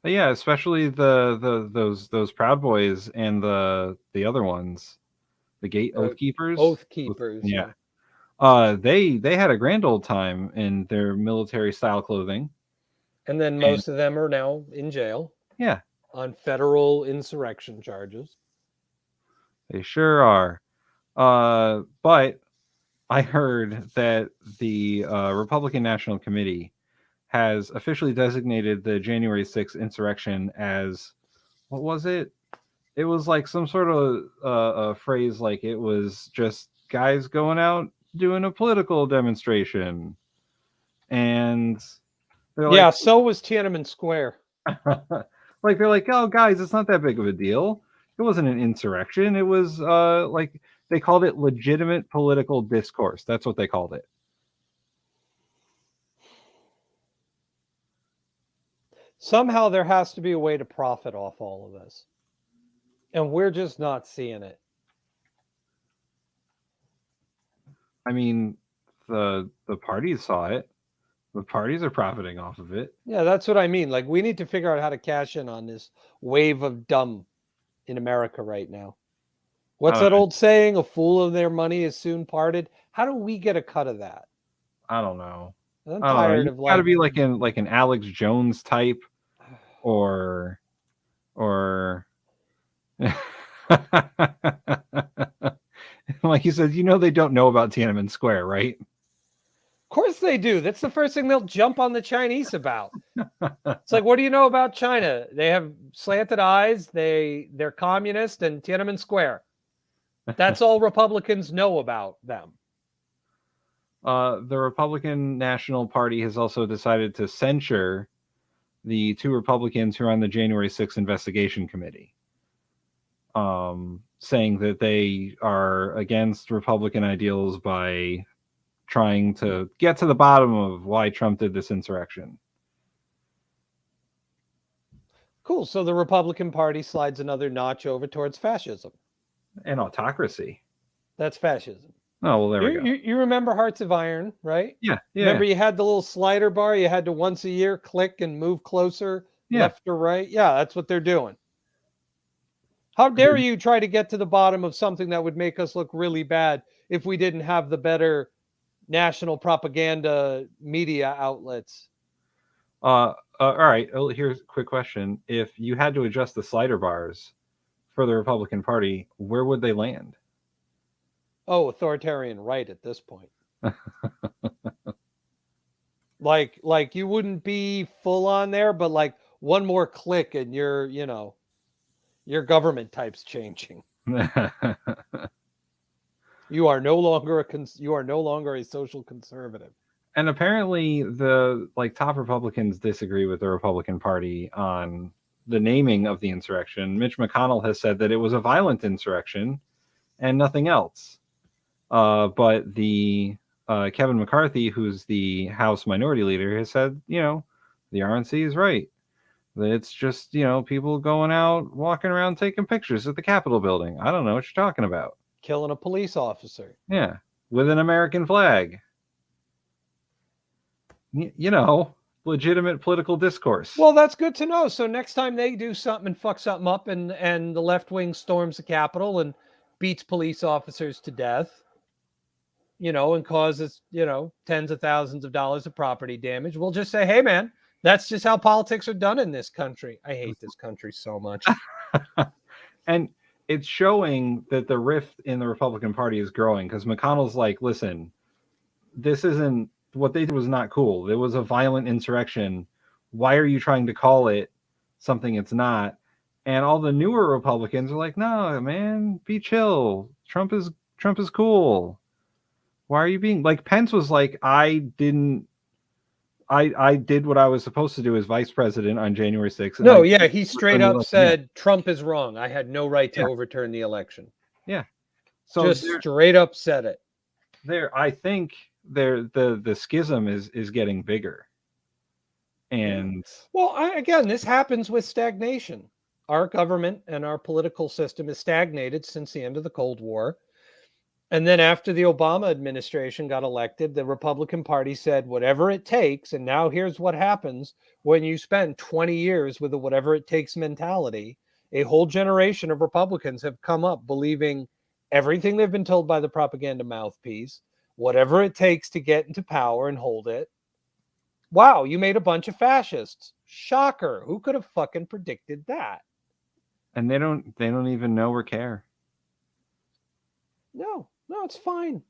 But yeah, especially those Proud Boys and the other ones, the Oath Keepers. Oath Keepers. Yeah. They had a grand old time in their military style clothing. And then most of them are now in jail. Yeah. On federal insurrection charges. They sure are. But I heard that the Republican National Committee has officially designated the January 6th insurrection as, what was it? It was like some sort of a phrase, like it was just guys going out doing a political demonstration. And they're like, yeah, so was Tiananmen Square. Like, they're like, oh, guys, it's not that big of a deal. It wasn't an insurrection. It was like, they called it legitimate political discourse. That's what they called it. Somehow there has to be a way to profit off all of this. And we're just not seeing it. I mean, the parties saw it. The parties are profiting off of it. Yeah, that's what I mean. Like, we need to figure out how to cash in on this wave of dumb in America right now. What's that old saying? A fool of their money is soon parted. How do we get a cut of that? I don't know. I'm tired of, like, gotta be like an Alex Jones type, or like you said, they don't know about Tiananmen Square, right? Of course they do. That's the first thing they'll jump on the Chinese about. It's like, what do you know about China? They have slanted eyes, they're communist, and Tiananmen Square. That's all Republicans know about them. The Republican National Party has also decided to censure the 2 Republicans who are on the January 6th investigation committee, saying that they are against Republican ideals by trying to get to the bottom of why Trump did this insurrection. Cool. So the Republican Party slides another notch over towards fascism. And autocracy. That's fascism. Oh, well, there we go. You remember Hearts of Iron, right? Yeah. Remember you had the little slider bar? You had to once a year click and move closer, left or right? Yeah, that's what they're doing. How dare you try to get to the bottom of something that would make us look really bad if we didn't have the better national propaganda media outlets? All right. Here's a quick question. If you had to adjust the slider bars for the Republican Party, where would they land? Oh, authoritarian right at this point. Like you wouldn't be full on there, but like one more click and you're, your government type's changing. You are no longer a social conservative. And apparently the top Republicans disagree with the Republican Party on the naming of the insurrection. Mitch McConnell has said that it was a violent insurrection and nothing else. But the Kevin McCarthy, who's the House Minority Leader, has said, the RNC is right. That it's just, people going out, walking around, taking pictures at the Capitol building. I don't know what you're talking about. Killing a police officer. Yeah, with an American flag. Legitimate political discourse. Well, that's good to know. So next time they do something and fuck something up and the left wing storms the Capitol and beats police officers to death, and causes, tens of thousands of dollars of property damage, we'll just say, hey, man, that's just how politics are done in this country. I hate this country so much. And it's showing that the rift in the Republican Party is growing because McConnell's like, listen, this isn't, what they did was not cool. It was a violent insurrection. Why are you trying to call it something it's not? And all the newer Republicans are like, no, man, be chill. Trump is cool. Why are you being like, Pence was like, I did what I was supposed to do as vice president on January 6th. No, yeah, he straight up said Trump is wrong. I had no right to overturn the election. Yeah. So just straight up said it. I think the schism is getting bigger. And again, this happens with stagnation. Our government and our political system is stagnated since the end of the Cold War. And then after the Obama administration got elected, the Republican Party said, whatever it takes. And now here's what happens when you spend 20 years with a whatever it takes mentality. A whole generation of Republicans have come up believing everything they've been told by the propaganda mouthpiece, whatever it takes to get into power and hold it. Wow, you made a bunch of fascists. Shocker. Who could have fucking predicted that? And they don't even know or care. No, it's fine.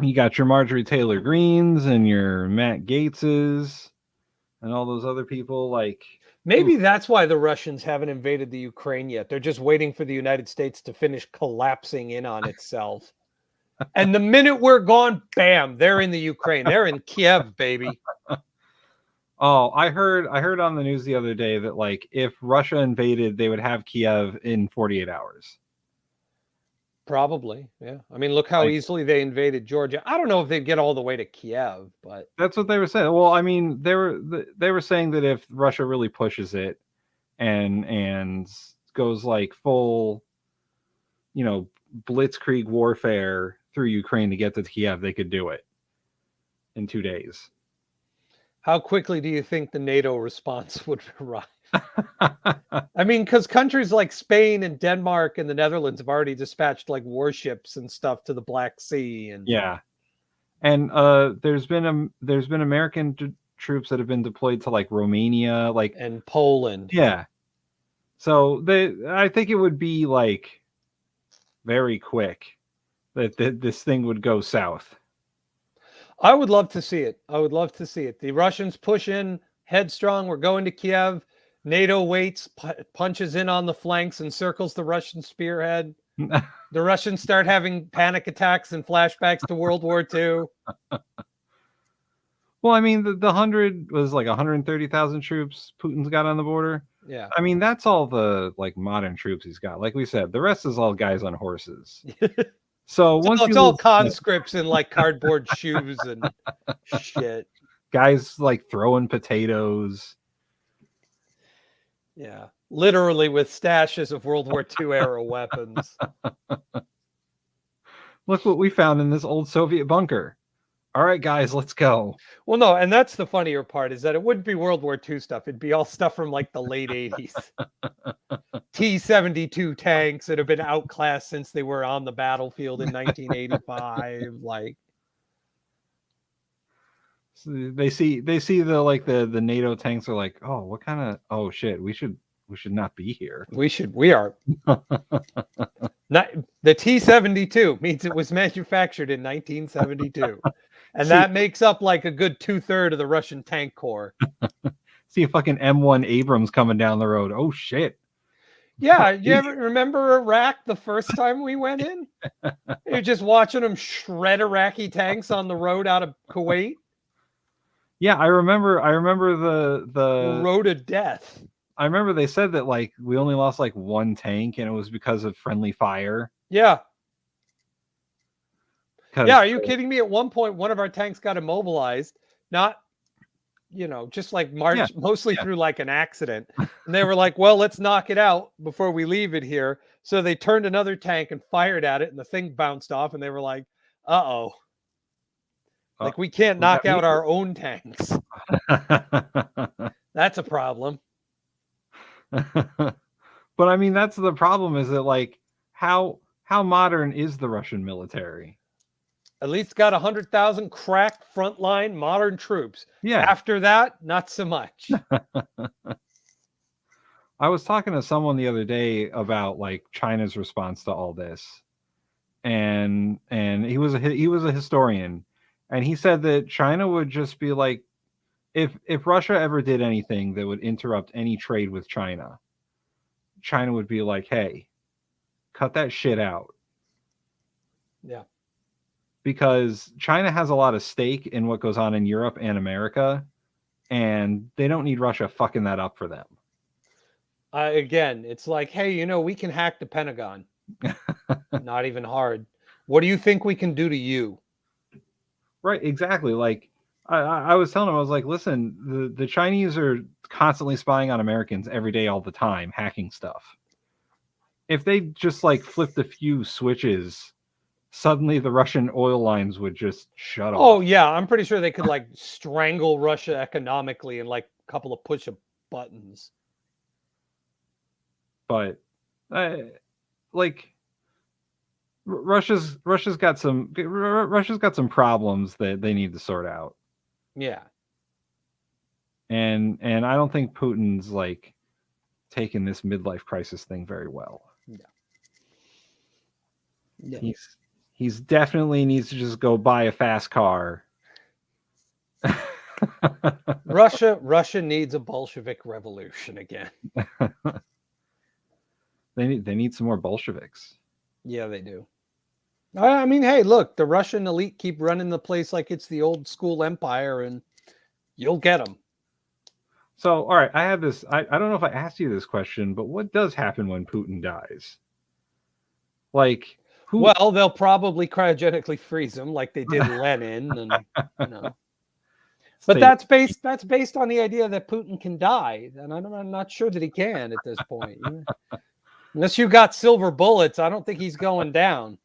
You got your Marjorie Taylor Greens and your Matt Gaetzes and all those other people. Like, maybe that's why the Russians haven't invaded the Ukraine yet. They're just waiting for the United States to finish collapsing in on itself. And the minute we're gone, bam, they're in the Ukraine. They're in Kiev, baby. Oh, I heard on the news the other day that like if Russia invaded, they would have Kiev in 48 hours. Probably, yeah. I mean, look how easily they invaded Georgia. I don't know if they'd get all the way to Kiev, but that's what they were saying. Well, I mean, they were saying that if Russia really pushes it and goes like full, blitzkrieg warfare through Ukraine to get to Kiev, they could do it in 2 days. How quickly do you think the NATO response would arrive? I mean, because countries like Spain and Denmark and the Netherlands have already dispatched like warships and stuff to the Black Sea, and and there's been American troops that have been deployed to like Romania, and Poland. Yeah, so I think it would be like very quick that this thing would go south. I would love to see it. The Russians push in headstrong. We're going to Kiev. NATO waits, punches in on the flanks, and circles the Russian spearhead. The Russians start having panic attacks and flashbacks to World War II. Well, I mean, the 100 was like 130,000 troops Putin's got on the border. Yeah. I mean, that's all the like modern troops he's got. Like we said, the rest is all guys on horses. So it's all conscripts in like cardboard shoes and shit. Guys like throwing potatoes. Yeah, literally with stashes of World War II era weapons. Look what we found in this old Soviet bunker. All right, guys, let's go. Well, no, and that's the funnier part is that it wouldn't be World War II stuff. It'd be all stuff from like the late 80s. T-72 tanks that have been outclassed since they were on the battlefield in 1985. Like, so they see the NATO tanks are like, oh, what kind of, oh shit, we should not be here. We are Not, the T-72 means it was manufactured in 1972. And See- that makes up like a good 2/3 of the Russian tank corps. See a fucking M1 Abrams coming down the road. Oh shit. Yeah, you ever remember Iraq the first time we went in? You're just watching them shred Iraqi tanks on the road out of Kuwait. Yeah, I remember The road of death. I remember they said that like we only lost like one tank and it was because of friendly fire. Yeah. 'Cause, Yeah, are you kidding me? At one point, one of our tanks got immobilized, not, just like mostly through like an accident. And they were like, well, let's knock it out before we leave it here. So they turned another tank and fired at it, and the thing bounced off, and they were like, uh-oh. Like, we can't knock out our own tanks. That's a problem. But I mean, that's the problem, is that like how modern is the Russian military? At least got 100,000 crack frontline modern troops. Yeah. After that, not so much. I was talking to someone the other day about like China's response to all this, and he was a historian, and he said that China would just be like, if Russia ever did anything that would interrupt any trade with China, China would be like, hey, cut that shit out. Yeah. Because China has a lot of stake in what goes on in Europe and America, and they don't need Russia fucking that up for them. Again, it's like, hey, we can hack the Pentagon. Not even hard. What do you think we can do to you? Right, exactly. Like I was telling him, I was like, listen, the Chinese are constantly spying on Americans every day, all the time, hacking stuff. If they just like flipped a few switches, suddenly the Russian oil lines would just shut off. Oh yeah, I'm pretty sure they could like strangle Russia economically in like a couple of push of buttons. But like Russia's got some problems that they need to sort out. Yeah. And I don't think Putin's like taking this midlife crisis thing very well. Yeah. He's definitely needs to just go buy a fast car. Russia needs a Bolshevik revolution again. They need some more Bolsheviks. Yeah, they do. I mean, hey, look, the Russian elite keep running the place like it's the old school empire, and you'll get them. So, all right, I have this. I don't know if I asked you this question, but what does happen when Putin dies? Like, who? Well, they'll probably cryogenically freeze him like they did Lenin, and But that's based on the idea that Putin can die, and I'm not sure that he can at this point. Unless you got silver bullets, I don't think he's going down.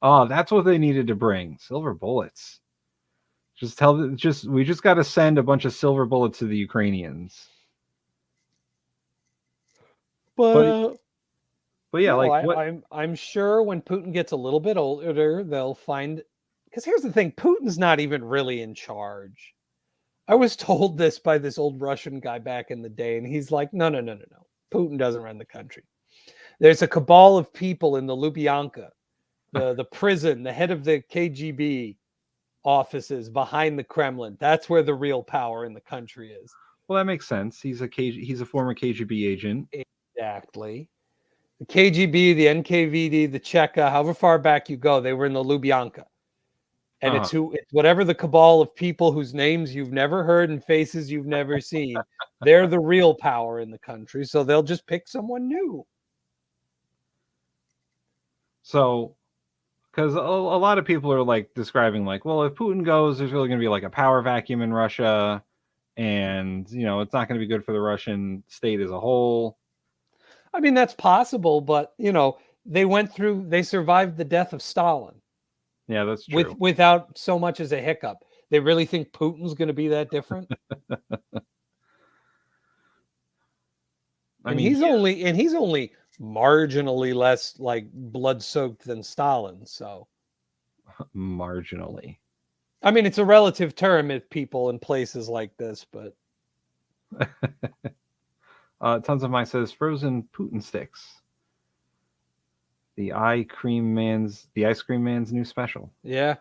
Oh, that's what they needed to bring. Silver bullets. We just got to send a bunch of silver bullets to the Ukrainians. But yeah, no, I'm sure when Putin gets a little bit older, they'll find, because here's the thing, Putin's not even really in charge. I was told this by this old Russian guy back in the day, and he's like, no. Putin doesn't run the country. There's a cabal of people in the Lubyanka, the prison, the head of the KGB offices behind the Kremlin. That's where the real power in the country is. Well, that makes sense. He's a former KGB agent. Exactly. The KGB, the NKVD, the Chechnya, however far back you go, they were in the Lubyanka. And it's whatever the cabal of people whose names you've never heard and faces you've never seen. They're the real power in the country. So they'll just pick someone new. So, because a lot of people are like describing like, well, if Putin goes, there's really going to be like a power vacuum in Russia, and it's not going to be good for the Russian state as a whole. I mean, that's possible, but they survived the death of Stalin. Yeah, that's true. Without so much as a hiccup. They really think Putin's going to be that different? He's only marginally less like blood-soaked than Stalin, so marginally. I mean, it's a relative term if people in places like this, but Tons of Mine says frozen Putin sticks. The ice cream man's new special. Yeah.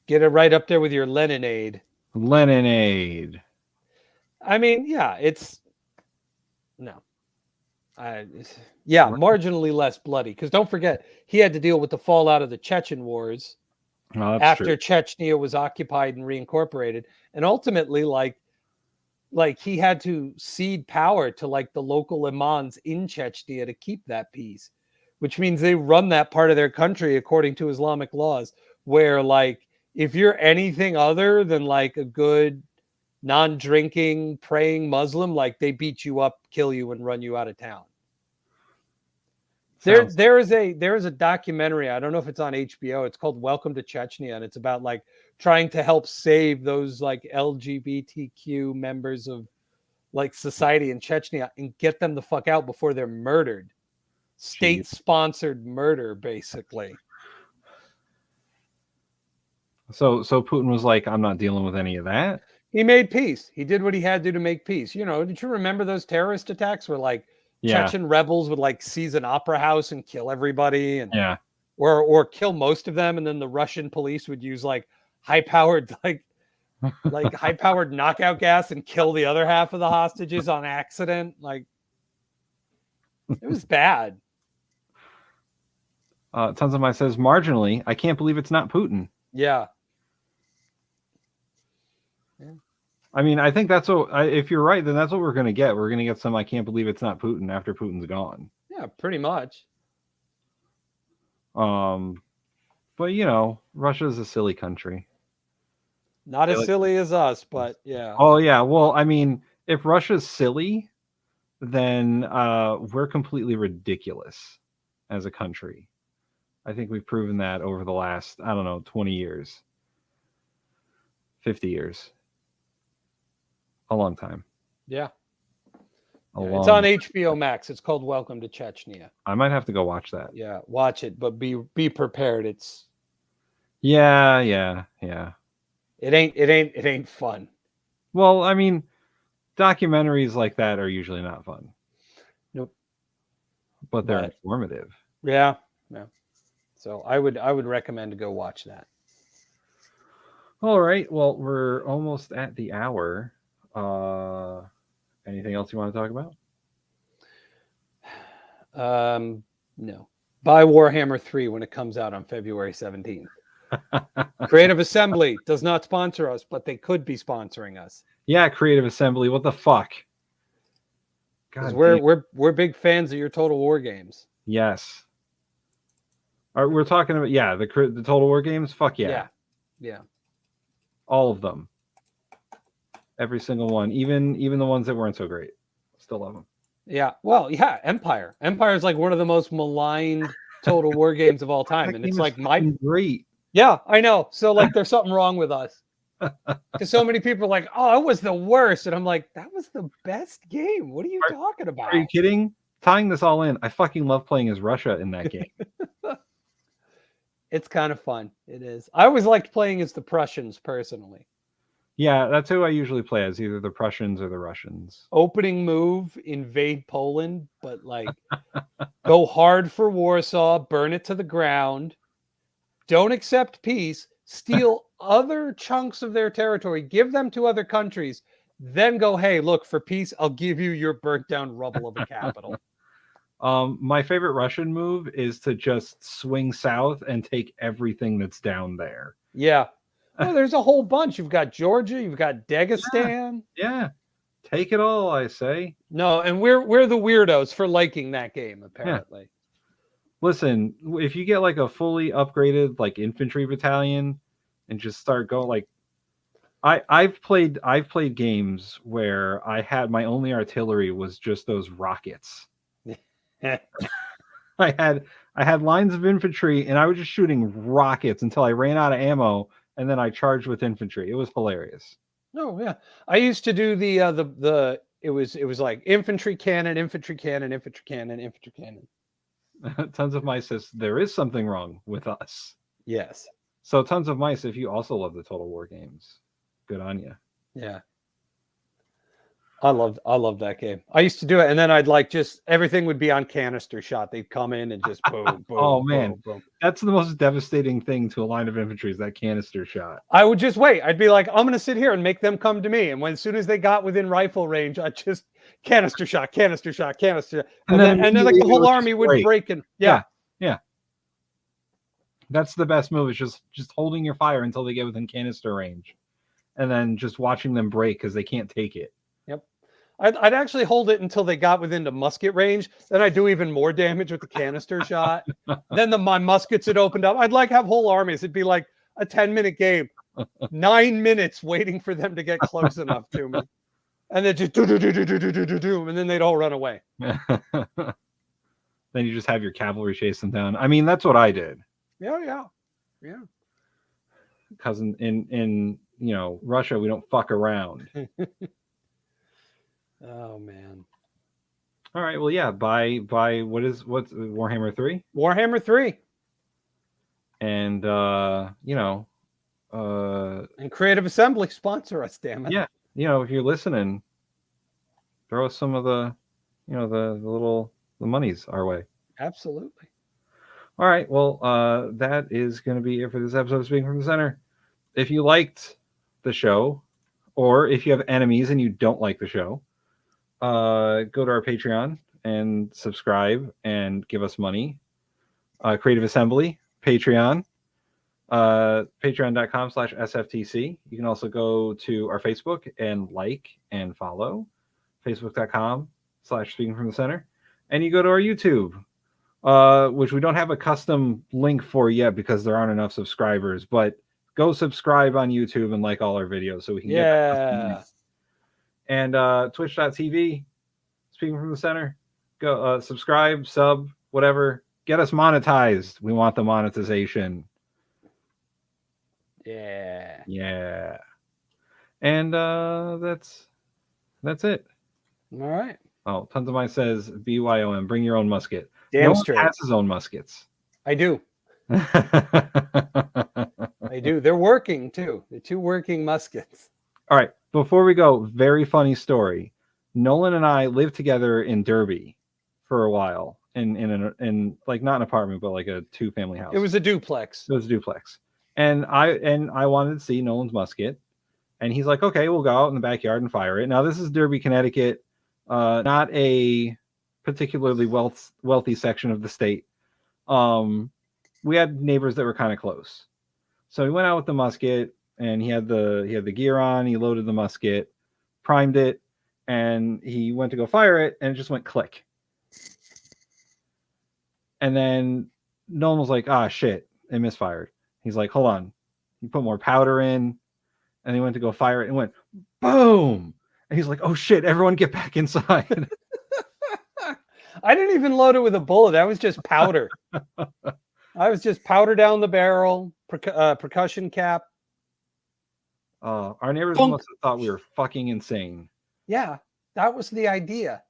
Get it right up there with your Leninade. Leninade. I mean, yeah, it's no. Yeah, marginally less bloody. Because don't forget, he had to deal with the fallout of the Chechen wars Oh, that's after true. Chechnya was occupied and reincorporated, and ultimately, like he had to cede power to like the local imams in Chechnya to keep that peace, which means they run that part of their country according to Islamic laws, where like if you're anything other than like a good non-drinking praying Muslim, like they beat you up, kill you, and run you out of town. There is a documentary. I don't know if it's on HBO. It's called Welcome to Chechnya, and it's about like trying to help save those like LGBTQ members of like society in Chechnya and get them the fuck out before they're murdered. State-sponsored murder, basically. So Putin was like, I'm not dealing with any of that. He made peace. He did what he had to make peace. You know, did you remember those terrorist attacks where like Chechen rebels would like seize an opera house and kill everybody, and or kill most of them, and then the Russian police would use like high-powered high-powered knockout gas and kill the other half of the hostages on accident. Like it was bad. Tons of my says marginally. I can't believe it's not Putin. Yeah. I mean, I think that's what. If you're right, then that's what we're going to get. We're going to get some. I can't believe it's not Putin after Putin's gone. Yeah, pretty much. But you know, Russia's a silly country. Not as silly as us, but yeah. Oh yeah. Well, I mean, if Russia's silly, then we're completely ridiculous as a country. I think we've proven that over the last, 20 years, 50 years. A long time. Yeah. It's on HBO Max. It's called Welcome to Chechnya. I might have to go watch that. Yeah, watch it, but be prepared. It's Yeah. It ain't fun. Well, I mean, documentaries like that are usually not fun. Nope. But they're informative. Yeah. So I would recommend to go watch that. All right. Well, we're almost at the hour. Anything else you want to talk about? No. Buy Warhammer 3 when it comes out on February 17th. Creative Assembly does not sponsor us, but they could be sponsoring us. Yeah, Creative Assembly. What the fuck? God, we're big fans of your Total War games. Yes. We're talking about the Total War games. Fuck yeah. Yeah. All of them. Every single one, even the ones that weren't so great. Still love them. Yeah. Well, yeah. Empire. Empire is like one of the most maligned Total War games of all time, and it's like great. Yeah, I know. So like, there's something wrong with us. Because so many people are like, "Oh, it was the worst," and I'm like, "That was the best game. What are you talking about?" Are you kidding? Tying this all in, I fucking love playing as Russia in that game. It's kind of fun. It is. I always liked playing as the Prussians personally. Yeah, that's who I usually play as, either the Prussians or the Russians. Opening move, invade Poland, but like go hard for Warsaw, burn it to the ground, don't accept peace, steal other chunks of their territory, give them to other countries, then go, hey, look, for peace, I'll give you your burnt down rubble of a capital. My favorite Russian move is to just swing south and take everything that's down there. Yeah. Well, there's a whole bunch. You've got Georgia, you've got Dagestan. Yeah. Take it all, I say. No, and we're the weirdos for liking that game, apparently. Yeah. Listen, if you get like a fully upgraded like infantry battalion and just start going like I've played games where I had my only artillery was just those rockets. I had lines of infantry and I was just shooting rockets until I ran out of ammo. And then I charged with infantry. It was hilarious. Oh yeah, I used to do it was like infantry cannon, infantry cannon, infantry cannon, infantry cannon. Tons of Mice says there is something wrong with us. Yes. So Tons of Mice, if you also love the Total War games, good on you. Yeah. I love that game. I used to do it, and then I'd like just everything would be on canister shot. They'd come in and just boom, boom, Oh man, boom, boom. that's the most devastating thing to a line of infantry is that canister shot. I would just wait. I'd be like, I'm gonna sit here and make them come to me. And as soon as they got within rifle range, I'd just canister shot, canister shot, canister. And then like the immediately whole it army would break and yeah. That's the best move, is just holding your fire until they get within canister range. And then just watching them break because they can't take it. Yep. I'd actually hold it until they got within the musket range. Then I do even more damage with the canister shot. Then my muskets had opened up. I'd like have whole armies. It'd be like a 10-minute game, 9 minutes waiting for them to get close enough to me, and then just do, and then they'd all run away. Then you just have your cavalry chase them down. I mean, that's what I did. Yeah. Because in Russia, we don't fuck around. Oh man. All right. Well, yeah. Buy what's Warhammer 3? Warhammer 3. And and Creative Assembly sponsor us, damn it. Yeah. If you're listening, throw us some of the the monies our way. Absolutely. All right. Well, that is going to be it for this episode of Speaking from the Center. If you liked the show, or if you have enemies and you don't like the show, go to our Patreon and subscribe and give us money. Creative Assembly, Patreon, patreon.com/SFTC. You can also go to our Facebook and like and follow, facebook.com/Speaking from the Center. And you go to our YouTube, which we don't have a custom link for yet because there aren't enough subscribers, but go subscribe on YouTube and like all our videos so we can get that custom. And twitch.tv, Speaking from the Center. Go subscribe, sub, whatever. Get us monetized. We want the monetization. Yeah. And that's it. All right. Oh, Tons of Mine says BYOM, bring your own musket. Damn straight. Has his own muskets. I do. I do. They're working too. They're 2 working muskets. All right. Before we go, very funny story. Nolan and I lived together in Derby for a while in like not an apartment, but like a 2-family house. It was a duplex. And I wanted to see Nolan's musket. And he's like, okay, we'll go out in the backyard and fire it. Now, this is Derby, Connecticut. Not a particularly wealthy section of the state. We had neighbors that were kind of close. So he went out with the musket, and he had the gear on. He loaded the musket, primed it, and he went to go fire it, and it just went click. And then Nolan was like, ah, shit, it misfired. He's like, hold on. He put more powder in, and he went to go fire it, and went boom. And he's like, oh shit, everyone get back inside. I didn't even load it with a bullet. That was just powder. I was just powder down the barrel, percussion cap. Our neighbors must have thought we were fucking insane. Yeah, that was the idea.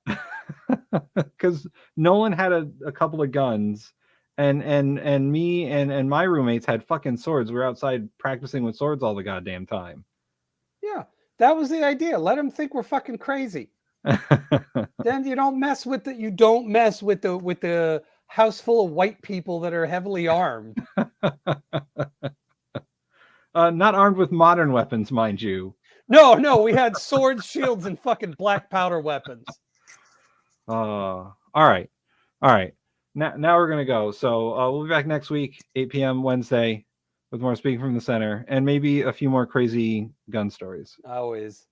Because Nolan had a couple of guns, and me and my roommates had fucking swords. We were outside practicing with swords all the goddamn time. Yeah, that was the idea. Let them think we're fucking crazy. Then you don't mess with the house full of white people that are heavily armed. Not armed with modern weapons, mind you. No, we had swords, shields, and fucking black powder weapons. All right. Now we're gonna go. So we'll be back next week, 8 p.m. Wednesday, with more Speaking from the Center, and maybe a few more crazy gun stories. Always.